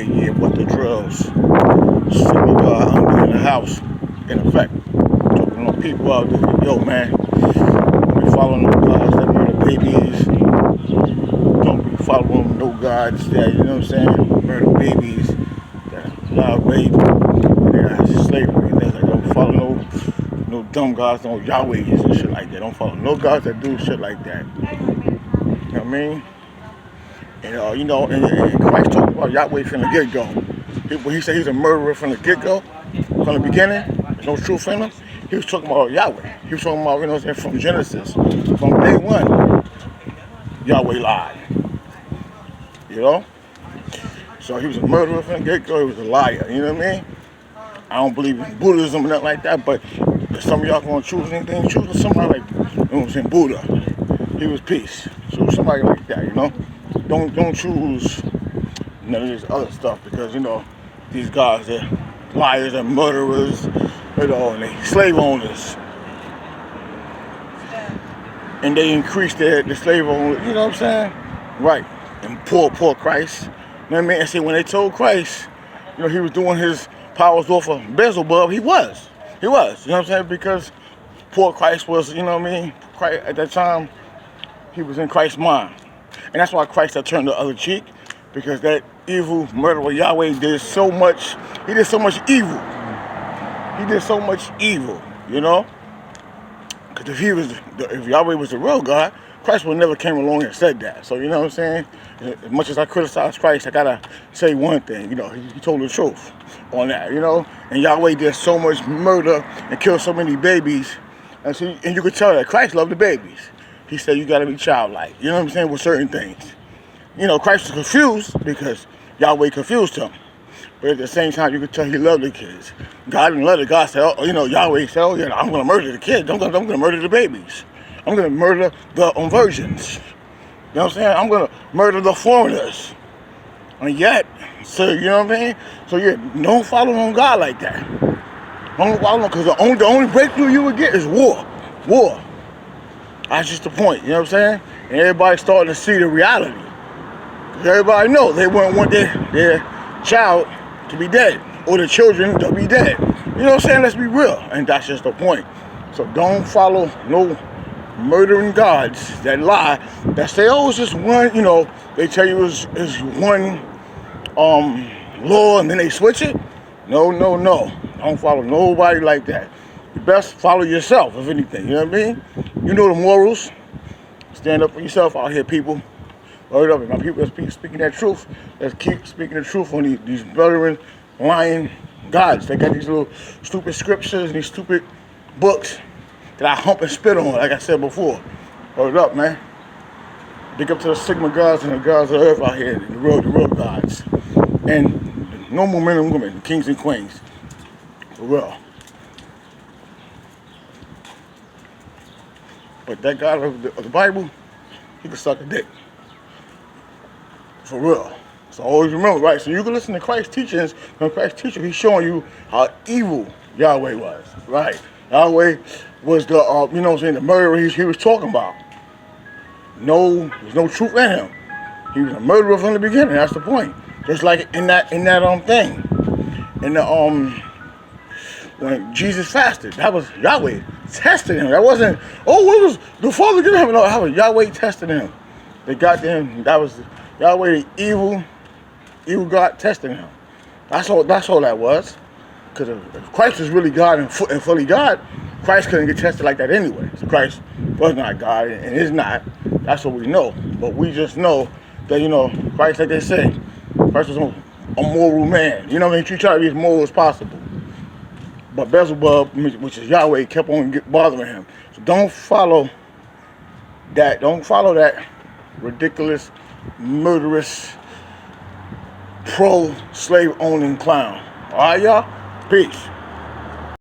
yeah, what the drills. Sitting under in the house, in effect. Talking to people out there, yo man, don't be following no gods that murder babies. Don't be following no gods that, you know what I'm saying, murder babies, that allow rape, that slavery. That's like, don't follow no dumb gods, no Yahwehs and shit like that. Don't follow no gods that do shit like that. You know what I mean? And and Christ talked about Yahweh from the get-go. When he said he's a murderer from the get-go, from the beginning, there's no truth in him. He was talking about Yahweh. He was talking about, you know what I'm saying, from Genesis, from day one, Yahweh lied. You know? So he was a murderer from the get-go. He was a liar. You know what I mean? I don't believe in Buddhism or nothing like that, but if some of y'all gonna choose anything, choose somebody like, you know what I'm saying, Buddha. He was peace. Choose somebody like that, you know? Don't choose none of this other stuff, because, you know, these guys are liars and murderers, you know, and they slave owners. And they increase the slave owners, you know what I'm saying? Right. And poor Christ. You know what I mean? And see, when they told Christ, you know, he was doing his powers off of Beelzebub, he was. You know what I'm saying? Because poor Christ was, you know what I mean? Christ, at that time, he was in Christ's mind. And that's why Christ had turned the other cheek, because that evil murderer Yahweh did so much, he did so much evil. He did so much evil, you know? Because if Yahweh was the real God, Christ would never came along and said that. So, you know what I'm saying? As much as I criticize Christ, I gotta say one thing, you know, he told the truth on that, you know? And Yahweh did so much murder and killed so many babies. And you could tell that Christ loved the babies. He said you gotta be childlike, you know what I'm saying, with certain things. You know, Christ was confused because Yahweh confused him. But at the same time, you could tell he loved the kids. God didn't let it. God said, oh, you know, Yahweh said, oh, yeah, I'm going to murder the kids. I'm going to murder the babies. I'm going to murder the virgins. You know what I'm saying? I'm going to murder the foreigners. And yet, so, you know what I mean? So, yeah, don't follow on God like that. Don't follow him, because the only breakthrough you would get is war. War. That's just the point, you know what I'm saying? And everybody's starting to see the reality. Everybody knows they wouldn't want their child to be dead, or the children to be dead. You know what I'm saying? Let's be real. And that's just the point. So don't follow no murdering gods that lie, that say, oh, it's just one, you know, they tell you it's one law and then they switch it. No. Don't follow nobody like that. You best follow yourself, if anything, you know what I mean? You know the morals. Stand up for yourself out here, people. Word up, my people are speaking that truth. Let's keep speaking the truth on these murdering, lying gods. They got these little stupid scriptures and these stupid books that I hump and spit on, like I said before. Word up, man. Big up to the Sigma gods and the gods of the earth out here, the real gods. And normal men and women, kings and queens. For real. But that God of the Bible, he can suck a dick. For real. So always remember, right? So you can listen to Christ's teachings. When Christ's teaching, he's showing you how evil Yahweh was, right? Yahweh was the, you know what I'm saying, the murderer he was talking about. There's no truth in him. He was a murderer from the beginning. That's the point. Just like in that thing, in the when Jesus fasted, that was Yahweh testing him. That wasn't, oh, what was the Father giving him? No, that was Yahweh testing him. They got them. That was Yahweh, the evil God testing him. That's all that was. Because if Christ is really God and fully God, Christ couldn't get tested like that anyway. So Christ was not God and is not. That's what we know. But we just know that, you know, Christ, like they say, Christ was a moral man. You know what I mean? He tried to be as moral as possible. But Beelzebub, which is Yahweh, kept on bothering him. So don't follow that. Don't follow that ridiculous, murderous, pro-slave owning clown. All right, y'all? Peace.